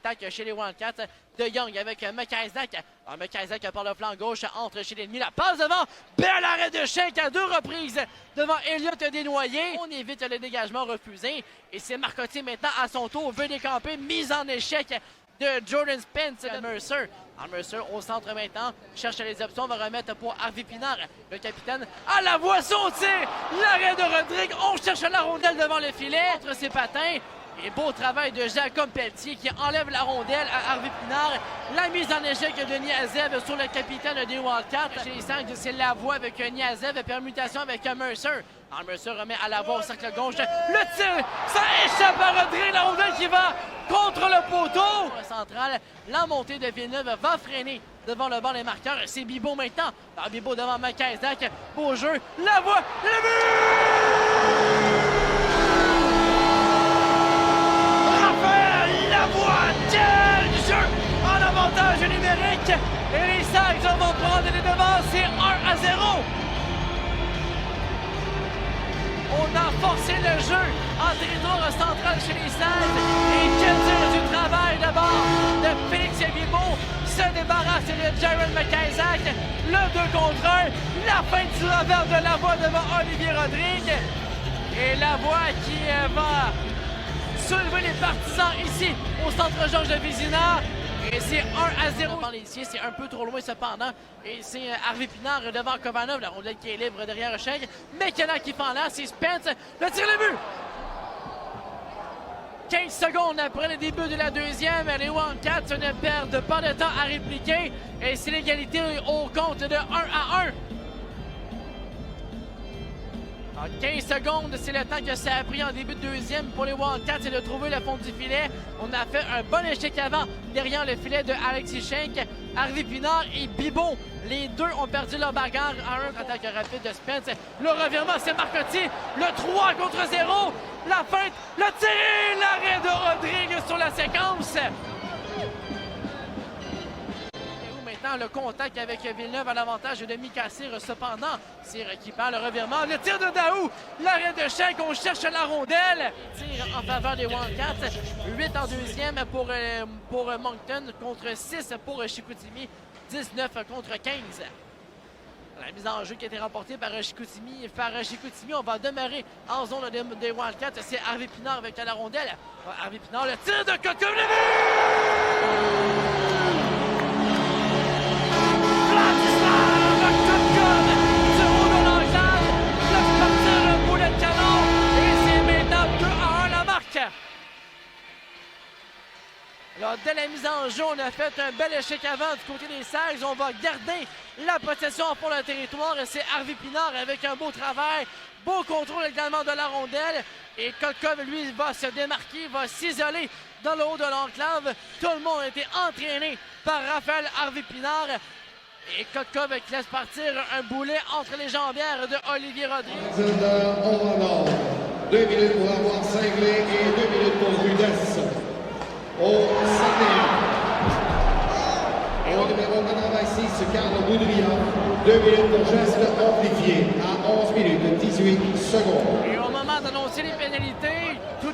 Attaque chez les Wildcats. De Young avec McIsaac. McIsaac par le flanc gauche entre chez l'ennemi. La passe devant. Bel arrêt de Schenk à 2 reprises devant Elliott Desnoyers. On évite le dégagement refusé. Et c'est Marcotti maintenant à son tour. Veut décamper. Mise en échec de Jordan Spence de Mercer. Mercer au centre maintenant. Cherche les options. On va remettre pour Harvey Pinard. Le capitaine à la voie son tir. L'arrêt de Rodrigue. On cherche la rondelle devant le filet. Entre ses patins. Et beau travail de Jacob Pelletier qui enlève la rondelle à Harvey Pinard. La mise en échec de Niazev sur le capitaine des Wildcats. Chez les Saints, c'est Lavoie avec Niazev. Permutation avec Mercer. Mercer remet à Lavoie au cercle gauche. Le tir, ça échappe à Rodrigue. La rondelle qui va contre le poteau. Central, la montée de Villeneuve va freiner devant le banc des marqueurs. C'est Bibeau maintenant. Bibeau devant McIsaac. Beau jeu. Lavoie, le but! Quel jeu en avantage numérique! Et les Sags vont prendre les devants, c'est 1-0. On a forcé le jeu en territoire central chez les Sags. Et quel dire du travail d'abord de Félix Bibeau se débarrasse de Jaron McIsaac. Le 2 contre 1. La fin du revers de Lavoie devant Olivier Rodrigue. Et Lavoie qui va soulever les partisans ici au centre Georges de Vézina. Et c'est 1-0 dans les siens. C'est un peu trop loin cependant. Et c'est Harvey Pinard devant Kovanov. La rondelle qui est libre derrière Schenk. McKenna qui fait en l'air. C'est Spence. Le tir le but! 15 secondes après le début de la deuxième. Les Wildcats ne perdent pas de temps à répliquer. Et c'est l'égalité au compte de 1-1. En 15 secondes, c'est le temps que ça a pris en début de deuxième pour les Wildcats, c'est de trouver le fond du filet. On a fait un bon échec avant derrière le filet de Alexis Schenk, Harvey Pinard et Bibeau. Les deux ont perdu leur bagarre en un attaque rapide de Spence. Le revirement, c'est Marcotti. Le 3 contre 0. La feinte, le tir, l'arrêt de Rodrigue sur la séquence. Le contact avec Villeneuve à l'avantage de Mika Cyr. Cependant, Cyr qui perd le revirement. Le tir de Daou. L'arrêt de Schenk. On cherche la rondelle. Tir en faveur des Wildcats. 8 en deuxième pour Moncton contre 6 pour Chicoutimi. 19 contre 15. La mise en jeu qui a été remportée par Chicoutimi. On va demeurer en zone des Wildcats. C'est Harvey Pinard avec la rondelle. Harvey Pinard, le tir de Kotkov. Alors, dès la mise en jeu, on a fait un bel échec avant du côté des Sags. On va garder la possession pour le territoire. C'est Harvey Pinard avec un beau travail. Beau contrôle également de la rondelle. Et Kotkov, lui, va se démarquer, va s'isoler dans le haut de l'enclave. Tout le monde a été entraîné par Raphaël Harvey Pinard. Et Kotkov qui laisse partir un boulet entre les jambières de Olivier Rodrigue. 2 minutes pour avoir cinglé et 2 minutes pour rudesse. Au Sanéa. Au numéro 86, Carl Boudrian. 2 minutes pour geste amplifié à 11 minutes 18 secondes. Et au moment d'annoncer les pénalités, tout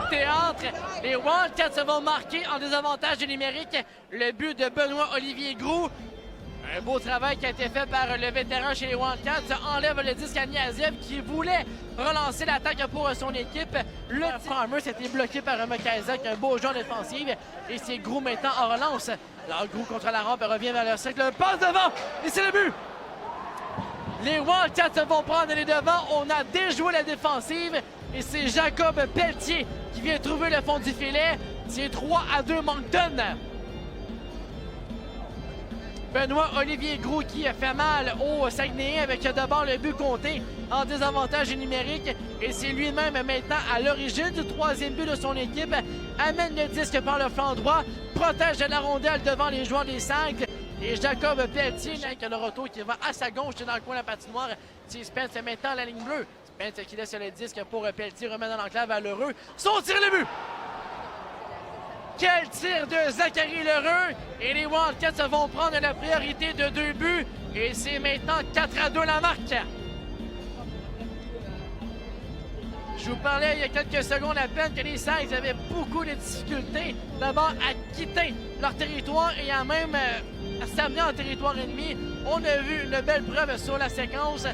théâtre, les Wildcats vont marquer en désavantage numérique le but de Benoît-Olivier Groux. Un beau travail qui a été fait par le vétéran chez les Wildcats. Enlève le disque à Niazev qui voulait relancer l'attaque pour son équipe. Le Farmer s'était bloqué par McIsaac. Un beau jeu en défensive. Et c'est Groux maintenant en relance. Alors Groux contre la rampe revient vers le cercle. Passe devant et c'est le but. Les Wildcats vont prendre les devants. On a déjoué la défensive. Et c'est Jacob Pelletier qui vient trouver le fond du filet. C'est 3-2 Moncton. Benoît-Olivier Groux qui a fait mal au Saguenay avec d'abord le but compté en désavantage numérique. Et c'est lui-même maintenant à l'origine du troisième but de son équipe. Amène le disque par le flanc droit, protège la rondelle devant les joueurs des Sags. Et Jacob Pelletier, avec le retour qui va à sa gauche dans le coin de la patinoire. C'est Spence maintenant la ligne bleue. Spence qui laisse le disque pour Pelletier, remet dans l'enclave à Lheureux. Son tir le but! Quel tir de Zachary Lheureux! Et les Wildcats vont prendre la priorité de 2 buts. Et c'est maintenant 4-2 la marque. Je vous parlais il y a quelques secondes à peine que les Saints avaient beaucoup de difficultés d'abord à quitter leur territoire et à même à s'amener en territoire ennemi. On a vu une belle preuve sur la séquence